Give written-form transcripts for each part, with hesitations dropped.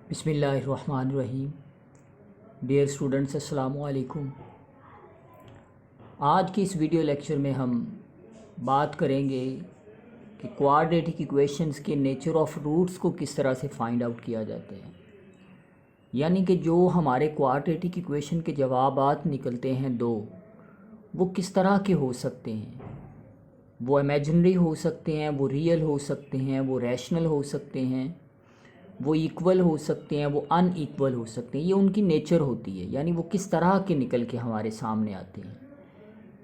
बिस्मिल्लाहिर्रहमानिर्रहीम। Dear students, अस्सलामु अलैकुम। आज की इस वीडियो लेक्चर में हम बात करेंगे कि क्वाड्रेटिक इक्वेशंस के नेचर ऑफ रूट्स को किस तरह से फाइंड आउट किया जाता है। यानी कि जो हमारे क्वाड्रेटिक इक्वेशन के जवाबात निकलते हैं दो, वो किस तरह के हो सकते हैं। वो इमेजिनरी हो सकते हैं, वो रियल हो सकते हैं, वो रैशनल हो सकते हैं, वो इक्वल हो सकते हैं, वो अनइक्वल हो सकते हैं। ये उनकी नेचर होती है, यानी वो किस तरह के निकल के हमारे सामने आते हैं।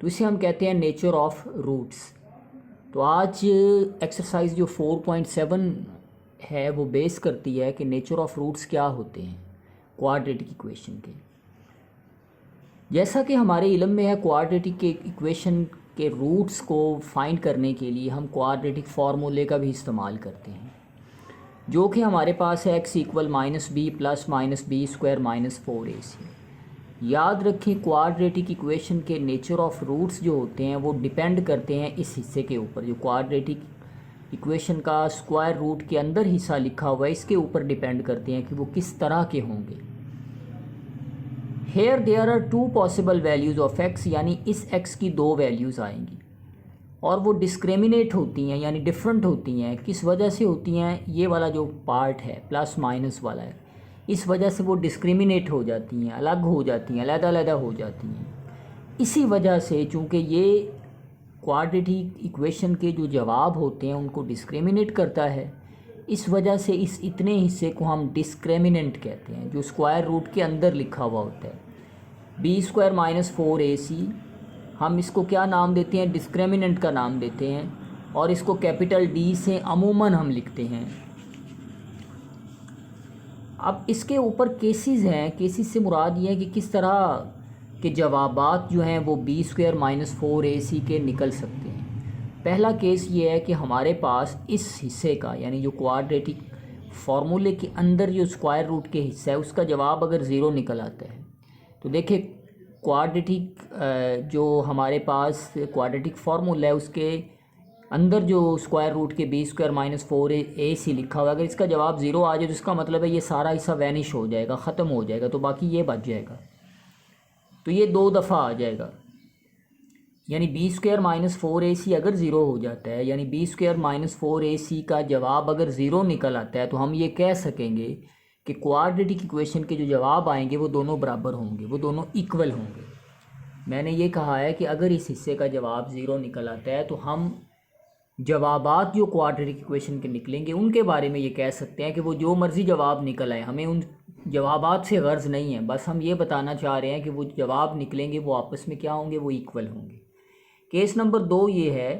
तो इसे हम कहते हैं नेचर ऑफ रूट्स। तो आज एक्सरसाइज जो 4.7 है वो बेस करती है कि नेचर ऑफ रूट्स क्या होते हैं क्वाड्रेटिक इक्वेशन के। जैसा कि हमारे इल्म में है, क्वाड्रेटिक के इक्वेशन के रूट्स को फाइंड करने के लिए हम क्वाड्रेटिक फार्मूले का भी इस्तेमाल करते हैं, जो कि हमारे पास है x equal -b plus -b square -4ac। याद रखें, क्वाड्रेटिक इक्वेशन के नेचर ऑफ रूट्स जो होते हैं वो डिपेंड करते हैं इस हिस्से के ऊपर। जो क्वाड्रेटिक इक्वेशन का स्क्वायर रूट के अंदर हिस्सा लिखा हुआ है, इसके ऊपर डिपेंड करते हैं कि वो किस तरह के होंगे। Here there are two possible values of x, यानी इस x की दो वैल्यूज़ आएंगी और वो डिस्क्रिमिनेट होती हैं, यानी डिफरेंट होती हैं। किस वजह से होती हैं? ये वाला जो पार्ट है प्लस माइनस वाला है, इस वजह से वो डिस्क्रिमिनेट हो जाती हैं, अलग हो जाती हैं, अलग-अलग हो जाती हैं। इसी वजह से, चूँकि ये क्वाड्रेटिक इक्वेशन के जो जवाब होते हैं उनको डिस्क्रिमिनेट करता है, इस वजह से इस इतने हिस्से को हम डिस्क्रिमिनेंट कहते हैं, जो स्क्वायर रूट के अंदर लिखा हुआ होता है। b स्क्वायर -4ac, हम इसको क्या नाम देते हैं? डिस्क्रिमिनेंट का नाम देते हैं, और इसको कैपिटल D से अमूमन हम लिखते हैं। अब इसके ऊपर केसेस हैं। केसेस से मुराद ये है कि किस तरह के जवाबात जो हैं वो b स्क्वायर -4ac के निकल सकते हैं। पहला केस ये है कि हमारे पास इस हिस्से का, यानी जो क्वाड्रेटिक फार्मूले के अंदर जो स्क्वायर रूट के हिस्सा है उसका जवाब अगर ज़ीरो निकल आता है, तो देखिए क्वाड्रेटिक जो हमारे पास क्वाड्रेटिक फार्मूला है उसके अंदर जो स्क्वायर रूट के b स्क्वायर -4ac लिखा हुआ है, अगर इसका जवाब ज़ीरो आ जाए तो इसका मतलब है ये सारा हिस्सा वैनिश हो जाएगा, ख़त्म हो जाएगा, तो बाकी ये बच जाएगा। तो ये दो दफ़ा आ जाएगा, यानी b स्क्वायर -4ac अगर ज़ीरो हो जाता है, यानी b स्क्वायर -4ac का जवाब अगर ज़ीरो निकल आता है, तो हम ये कह सकेंगे कि क्वाड्रेटिक इक्वेशन के जो जवाब आएंगे वो दोनों बराबर होंगे, वो दोनों इक्वल होंगे। मैंने ये कहा है कि अगर इस हिस्से का जवाब ज़ीरो निकल आता है तो हम जवाबात जो क्वाड्रेटिक इक्वेशन के निकलेंगे उनके बारे में ये कह सकते हैं कि वो जो मर्ज़ी जवाब निकल आए, हमें उन जवाबात से गर्ज़ नहीं है, बस हम ये बताना चाह रहे हैं कि वो जवाब निकलेंगे वो आपस में क्या होंगे? वो इक्वल होंगे। केस नंबर 2 ये है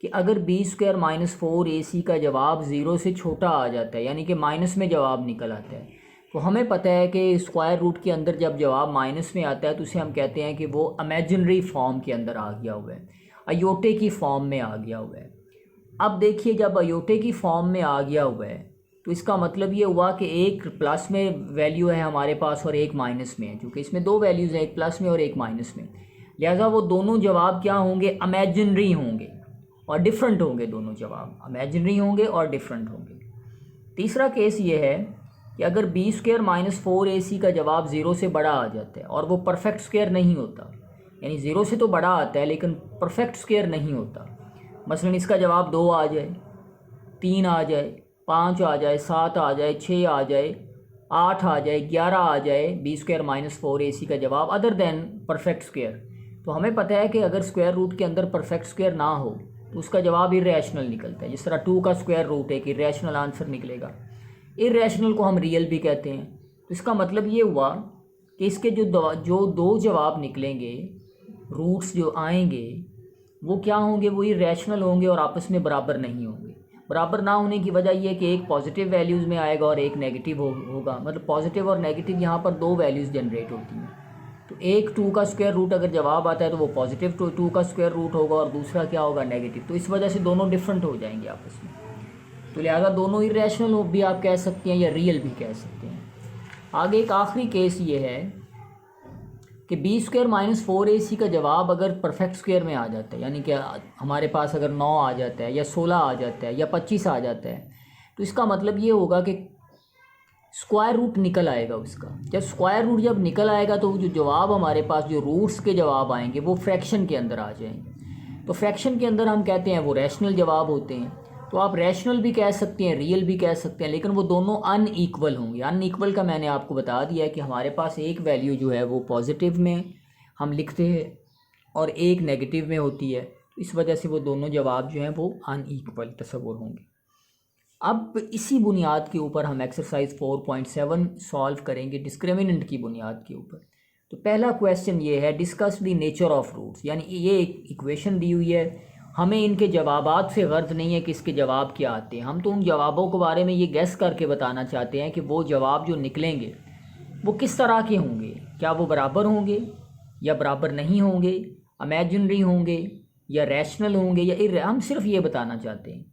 कि अगर b स्क्वायर -4ac का जवाब ज़ीरो से छोटा आ जाता है, यानी कि माइनस में जवाब निकल आता है, तो हमें पता है कि स्क्वायर रूट के अंदर जब जवाब माइनस में आता है तो उसे हम कहते हैं कि वो इमेजिनरी फॉर्म के अंदर आ गया हुआ है, अयोटे की फॉर्म में आ गया हुआ है। अब देखिए, जब अयोटे की फॉर्म में आ गया हुआ है तो इसका मतलब ये हुआ कि एक प्लस में वैल्यू है हमारे पास और एक माइनस में है, क्योंकि इसमें दो वैल्यूज़ हैं, एक प्लस में और एक माइनस में, लिहाजा वो दोनों जवाब क्या होंगे? इमेजिनरी होंगे और डिफरेंट होंगे। दोनों जवाब इमेजिनरी होंगे और डिफरेंट होंगे। तीसरा केस ये है कि अगर b स्क्वायर -4ac का जवाब ज़ीरो से बड़ा आ जाता है और वो परफेक्ट स्क्वायर नहीं होता, यानी ज़ीरो से तो बड़ा आता है लेकिन परफेक्ट स्क्वायर नहीं होता, मसलन इसका जवाब 2 आ जाए, 3 आ जाए, 5 आ जाए, 7 आ जाए, 6 आ जाए, 8 आ जाए, 11 आ जाए, b स्क्वायर -4ac का जवाब अदर देन परफेक्ट स्क्वायर, तो हमें पता है कि अगर स्क्वायर रूट के अंदर परफेक्ट स्क्वायर ना हो तो उसका जवाब इर्रेशनल निकलता है। जिस तरह 2 का स्क्वायर रूट एक इर्रेशनल आंसर निकलेगा। इर्रेशनल को हम रियल भी कहते हैं। तो इसका मतलब ये हुआ कि इसके जो दो जवाब निकलेंगे, रूट्स जो आएंगे वो क्या होंगे? वो इर्रेशनल होंगे और आपस में बराबर नहीं होंगे। बराबर ना होने की वजह यह कि एक पॉजिटिव वैल्यूज़ में आएगा और एक नेगेटिव होगा, मतलब पॉजिटिव और नेगेटिव यहाँ पर दो वैल्यूज़ जनरेट होती हैं। तो एक 2 का स्क्वायर रूट अगर जवाब आता है तो वो पॉजिटिव 2 का स्क्वायर रूट होगा और दूसरा क्या होगा? नेगेटिव। तो इस वजह से दोनों डिफरेंट हो जाएंगे आपस में, तो लिहाजा दोनों इर्रेशनल भी आप कह सकते हैं या रियल भी कह सकते हैं। आगे एक आखिरी केस ये है कि b स्क्वायर -4ac का जवाब अगर परफेक्ट स्क्वायर में आ जाता है, यानी कि हमारे पास अगर 9 आ जाता है या 16 आ जाता है या 25 आ जाता है, तो इसका मतलब ये होगा कि स्क्वायर रूट निकल आएगा उसका। जब स्क्वायर रूट जब निकल आएगा तो जो जवाब हमारे पास जो रूट्स के जवाब आएंगे वो फ्रैक्शन के अंदर आ जाएंगे। तो फ्रैक्शन के अंदर हम कहते हैं वो रैशनल जवाब होते हैं। तो आप रैशनल भी कह सकते हैं, रियल भी कह सकते हैं, लेकिन वो दोनों अनईक्वल होंगे। अनईक्वल का मैंने आपको बता दिया है कि हमारे पास एक वैल्यू जो है वो पॉजिटिव में हम लिखते हैं और एक नेगेटिव में होती है। तो इस वजह से वो दोनों जवाब जो हैं वो अनईक्वल तस्वुर होंगे। अब इसी बुनियाद के ऊपर हम एक्सरसाइज 4.7 सॉल्व करेंगे डिस्क्रिमिनेंट की बुनियाद के ऊपर। तो पहला क्वेश्चन ये है, discuss the nature of roots. यानी ये एक इक्वेशन दी हुई है, हमें इनके जवाबात से गर्ज नहीं है कि इसके जवाब क्या आते हैं। हम तो उन जवाबों के बारे में ये गेस करके बताना चाहते हैं कि वो जवाब जो निकलेंगे वो किस तरह के होंगे। क्या वो बराबर होंगे या बराबर नहीं होंगे, इमेजिनरी होंगे या रैशनल होंगे या हम सिर्फ ये बताना चाहते हैं।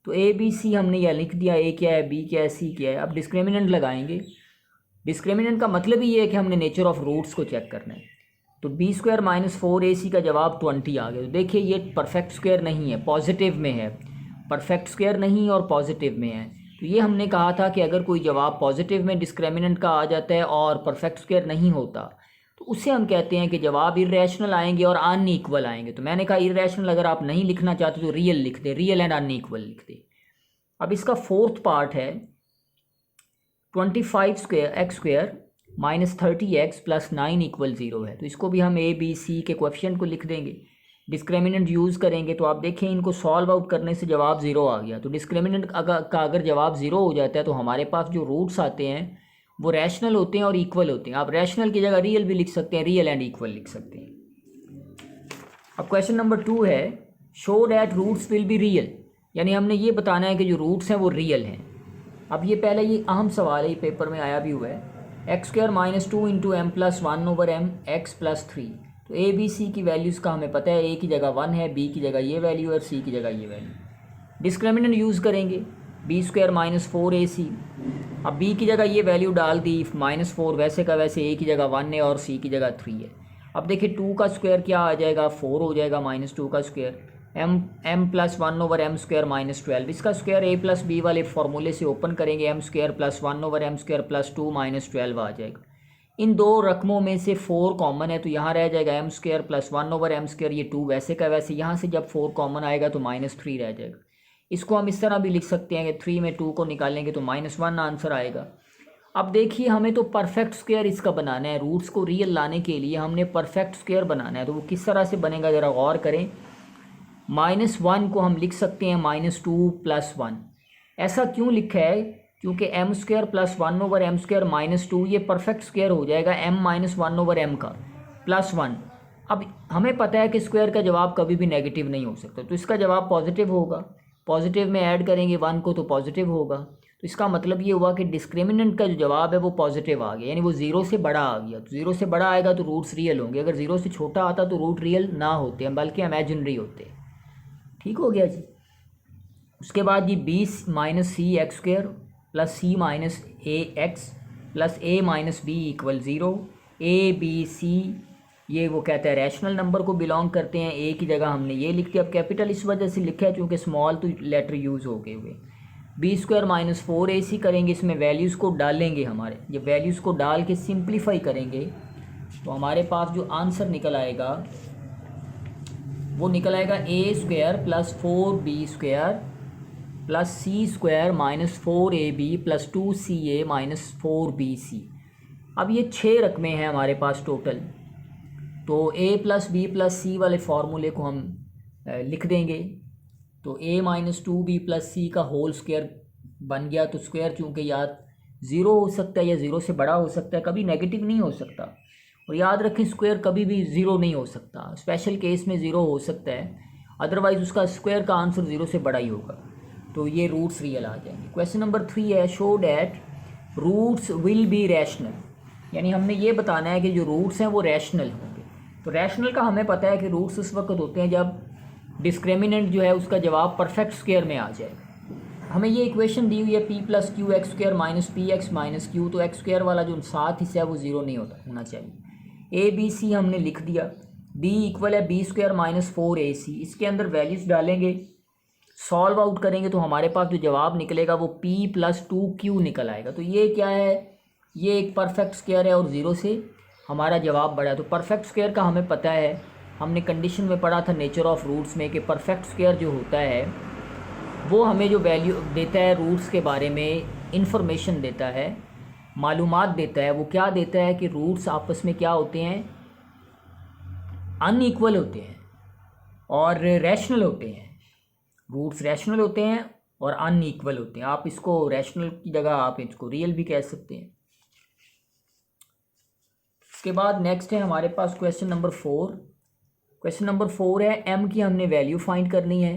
तो ए बी सी हमने यह लिख दिया, ए क्या है, बी क्या है, सी क्या है। अब डिस्क्रिमिनेंट लगाएंगे। डिस्क्रिमिनेंट का मतलब ही ये है कि हमने नेचर ऑफ रूट्स को चेक करना है। तो बी स्क्वायर माइनस 4ac का जवाब 20 आ गया। तो देखिए ये परफेक्ट स्क्वायर नहीं है, पॉजिटिव में है। परफेक्ट स्क्वायर नहीं और पॉजिटिव में है। तो ये हमने कहा था कि अगर कोई जवाब पॉजिटिव में डिस्क्रिमिनेंट का आ जाता है और परफेक्ट स्क्वायर नहीं होता तो उससे हम कहते हैं कि जवाब इर्रेशनल आएंगे और अनईक्वल आएंगे। तो मैंने कहा इर्रेशनल अगर आप नहीं लिखना चाहते तो रियल लिख दे, रियल एंड अनईक्वल लिख दे। अब इसका फोर्थ पार्ट है 25 square x square minus 30x plus 9 equal 0 है। तो इसको भी हम ए बी सी के कोएफिशिएंट को लिख देंगे, डिस्क्रिमिनेंट यूज़ करेंगे। तो आप देखें इनको सॉल्व आउट करने से जवाब 0 आ गया। तो डिस्क्रिमिनेंट का अगर जवाब 0 हो जाता है तो हमारे पास जो रूट्स आते हैं वो रैशनल होते हैं और इक्वल होते हैं। आप रैशनल की जगह रियल भी लिख सकते हैं, रियल एंड इक्वल लिख सकते हैं। अब क्वेश्चन नंबर 2 है, show that roots will be real. यानी हमने ये बताना है कि जो रूट्स हैं वो रियल हैं। अब ये पहले ये अहम सवाल है, ये पेपर में आया भी हुआ है। X square minus 2 into m plus 1 over m x plus 3। तो ए बी सी की वैल्यूज़ का हमें पता है, ए की जगह 1 है, बी की जगह ये वैल्यू और सी की जगह ये वैल्यू। डिस्क्रिमिनेंट यूज़ करेंगे, बी स्क्वायर माइनस 4ac। अब बी की जगह ये वैल्यू डाल दी -4, वैसे का वैसे ए की जगह 1 है और सी की जगह 3 है। अब देखिए 2 का स्क्वायर क्या आ जाएगा, 4 हो जाएगा -2 का square. M plus 1 over m square minus 12। इसका स्क्वायर ए प्लस बी वाले फॉर्मूले से ओपन करेंगे, m square plus 1 over m square plus 2 minus 12 आ जाएगा। इन दो रकमों में से 4 कॉमन है तो यहाँ रह जाएगा m square plus 1 over m square, ये 2 वैसे का वैसे। यहाँ से जब 4 कॉमन आएगा तो -3 रह जाएगा। इसको हम इस तरह भी लिख सकते हैं कि 3 में 2 को निकालेंगे तो -1 आंसर आएगा। अब देखिए हमें तो परफेक्ट स्क्वायर इसका बनाना है, रूट्स को रियल लाने के लिए हमने परफेक्ट स्क्वायर बनाना है। तो वो किस तरह से बनेगा ज़रा गौर करें। -1 को हम लिख सकते हैं -2 प्लस 1। ऐसा क्यों लिखा है, क्योंकि m square plus 1 over m square -2 ये परफेक्ट स्क्वायर हो जाएगा m माइनस 1 ओवर एम का प्लस 1। अब हमें पता है कि स्क्वायर का जवाब कभी भी नेगेटिव नहीं हो सकता, तो इसका जवाब पॉजिटिव होगा। पॉजिटिव में ऐड करेंगे 1 को तो पॉजिटिव होगा। तो इसका मतलब ये हुआ कि डिस्क्रिमिनेंट का जो जवाब है वो पॉजिटिव आ गया, यानी वो 0 से बड़ा आ गया। तो 0 से बड़ा आएगा तो रूट्स रियल होंगे, अगर 0 से छोटा आता तो रूट रियल ना होते हैं बल्कि इमेजिनरी होते हैं। ठीक हो गया जी। उसके बाद G b minus c x square plus c minus a x plus a minus b equal 0। A b c ये वो कहता है रैशनल नंबर को बिलोंग करते हैं। ए की जगह हमने ये लिख दिया, अब कैपिटल इस वजह से लिखा है क्योंकि स्मॉल तो लेटर यूज़ हो गए हुए। बी स्क्वायर माइनस 4ac करेंगे, इसमें वैल्यूज़ को डालेंगे हमारे, ये वैल्यूज़ को डाल के सिंप्लीफाई करेंगे तो हमारे पास जो आंसर निकल आएगा वो निकल आएगा a square plus 4b square plus c square minus 4ab plus 2ca minus 4bc। अब ये 6 रकमें हैं हमारे पास टोटल, तो a plus b plus c वाले फार्मूले को हम लिख देंगे। तो a माइनस 2b प्लस सी का होल स्क्वायर बन गया। तो स्क्वायर चूँकि या 0 हो सकता है या 0 से बड़ा हो सकता है, कभी नेगेटिव नहीं हो सकता। और याद रखें स्क्वायर कभी भी 0 नहीं हो सकता, स्पेशल केस में 0 हो सकता है, अदरवाइज़ उसका स्क्वायर का आंसर 0 से बड़ा ही होगा। तो ये रूट्स रियल आ जाएंगे। क्वेश्चन नंबर 3 है, show that roots will be rational. यानी हमने ये बताना है कि जो रूट्स हैं वो रैशनल होंगे। तो रैशनल का हमें पता है कि रूट्स उस वक्त होते हैं जब डिस्क्रिमिनेंट जो है उसका जवाब परफेक्ट स्क्वायर में आ जाए। हमें ये इक्वेशन दी हुई है p plus Q x square minus P x minus Q, तो एक्स स्क्वायर वाला जो साथ हिस्सा है वो 0 नहीं होना चाहिए। ए बी सी हमने लिख दिया, b इक्वल है बी स्क्वायर माइनस 4ac। इसके अंदर वैल्यूज़ डालेंगे, सॉल्व आउट करेंगे तो हमारे पास जो जवाब निकलेगा वो p+2q निकल आएगा। तो ये क्या है, ये एक परफेक्ट स्क्वायर है और 0 से हमारा जवाब बढ़ा। तो परफेक्ट स्क्वायर का हमें पता है, हमने कंडीशन में पढ़ा था नेचर ऑफ रूट्स में कि परफेक्ट स्क्वायर जो होता है वो हमें जो वैल्यू देता है, रूट्स के बारे में इंफॉर्मेशन देता है, मालूमात देता है। वो क्या देता है कि रूट्स आपस में क्या होते हैं, अनइक्वल होते हैं और रैशनल होते हैं। रूट्स रैशनल होते हैं और अनइक्वल होते हैं। आप इसको रैशनल की जगह आप इसको रियल भी कह सकते हैं। इसके बाद नेक्स्ट है हमारे पास क्वेश्चन नंबर 4। क्वेश्चन नंबर 4 है m की हमने वैल्यू फाइंड करनी है।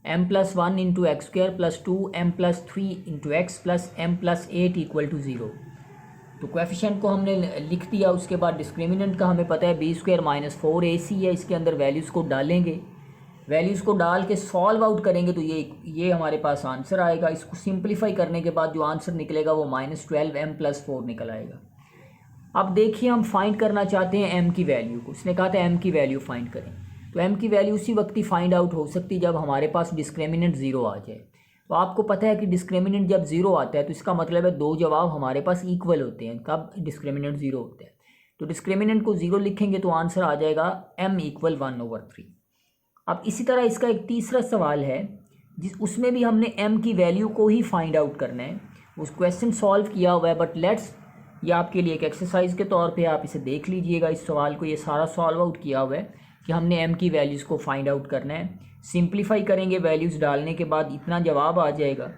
m+1 into x square plus 2 m+3 into x plus m+8 equal to 0। तो कोएफिशिएंट को हमने लिख दिया। उसके बाद डिस्क्रिमिनेंट का हमें पता है b² - 4ac है। इसके अंदर वैल्यूज़ को डालेंगे, वैल्यूज़ को डाल के सॉल्व आउट करेंगे तो ये हमारे पास आंसर आएगा। इसको सिंप्लीफाई करने के बाद जो आंसर निकलेगा वो -12m+4 निकल आएगा। अब देखिए हम फाइंड करना चाहते हैं m की वैल्यू को। उसने कहा था m की वैल्यू फाइंड करें, तो m की वैल्यू उसी वक्त ही फाइंड आउट हो सकती है जब हमारे पास डिस्क्रिमिनेंट 0 आ जाए। तो आपको पता है कि डिस्क्रिमिनेंट जब 0 आता है तो इसका मतलब है दो जवाब हमारे पास इक्वल होते हैं। कब डिस्क्रिमिनेंट 0 होता है तो डिस्क्रिमिनेंट को 0 लिखेंगे तो आंसर आ जाएगा m = 1/3। अब इसी तरह इसका एक तीसरा सवाल है उसमें भी हमने m की वैल्यू को ही फाइंड आउट करना है। उस क्वेश्चन सॉल्व किया हुआ है, बट लेट्स ये आपके लिए एक एक्सरसाइज के तौर पे आप इसे देख लीजिएगा। इस सवाल को ये सारा सॉल्व आउट किया हुआ है कि हमने m की वैल्यूज़ को फाइंड आउट करना है। सिंप्लीफाई करेंगे, वैल्यूज़ डालने के बाद इतना जवाब आ जाएगा।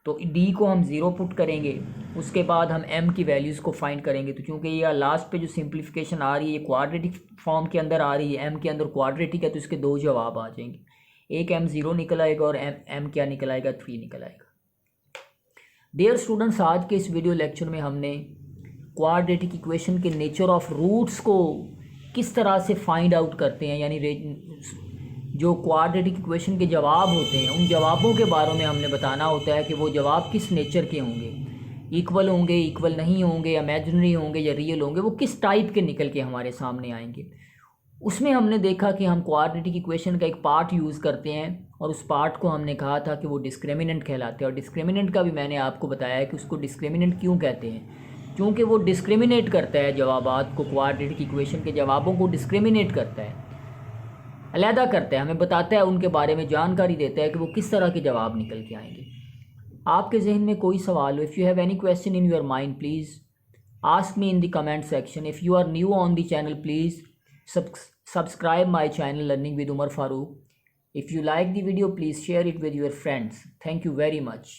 तो d को हम 0 पुट करेंगे, उसके बाद हम m की वैल्यूज़ को फाइंड करेंगे। तो चूँकि ये लास्ट पे जो सिंप्लीफिकेशन आ रही है ये क्वाड्रेटिक फॉर्म के अंदर आ रही है, m के अंदर क्वाड्रेटिक है, तो इसके दो जवाब आ जाएंगे। एक m 0 निकल आएगा और m क्या निकल आएगा, 3 निकल आएगा। डियर स्टूडेंट्स, आज के इस वीडियो लेक्चर में हमने क्वाड्रेटिक इक्वेशन के नेचर ऑफ रूट्स को किस तरह से फाइंड आउट करते हैं, यानी जो क्वाड्रेटिक इक्वेशन के जवाब होते हैं उन जवाबों के बारे में हमने बताना होता है कि वो जवाब किस नेचर के होंगे, इक्वल होंगे, इक्वल नहीं होंगे, इमेजिनरी होंगे या रियल होंगे, वो किस टाइप के निकल के हमारे सामने आएंगे। उसमें हमने देखा कि हम क्वाड्रेटिक इक्वेशन का एक पार्ट यूज़ करते हैं और उस पार्ट को हमने कहा था कि वो डिस्क्रिमिनेंट कहलाते हैं। और डिस्क्रिमिनेंट का भी मैंने आपको बताया है कि उसको डिस्क्रिमिनेंट क्यों कहते हैं, क्योंकि वो डिस्क्रिमिनेट करता है जवाबात को, क्वाड्रेटिक इक्वेशन के जवाबों को डिस्क्रिमिनेट करता है, अलहदा करता है, हमें बताता है, उनके बारे में जानकारी देता है कि वो किस तरह के जवाब निकल के आएंगे। आपके जहन में कोई सवाल हो, if you have any question in your mind please ask me in the comment section. If you are new on the channel please subscribe my channel Learning with Umar Farooq. If you like the video, please share it with your friends. Thank you very much.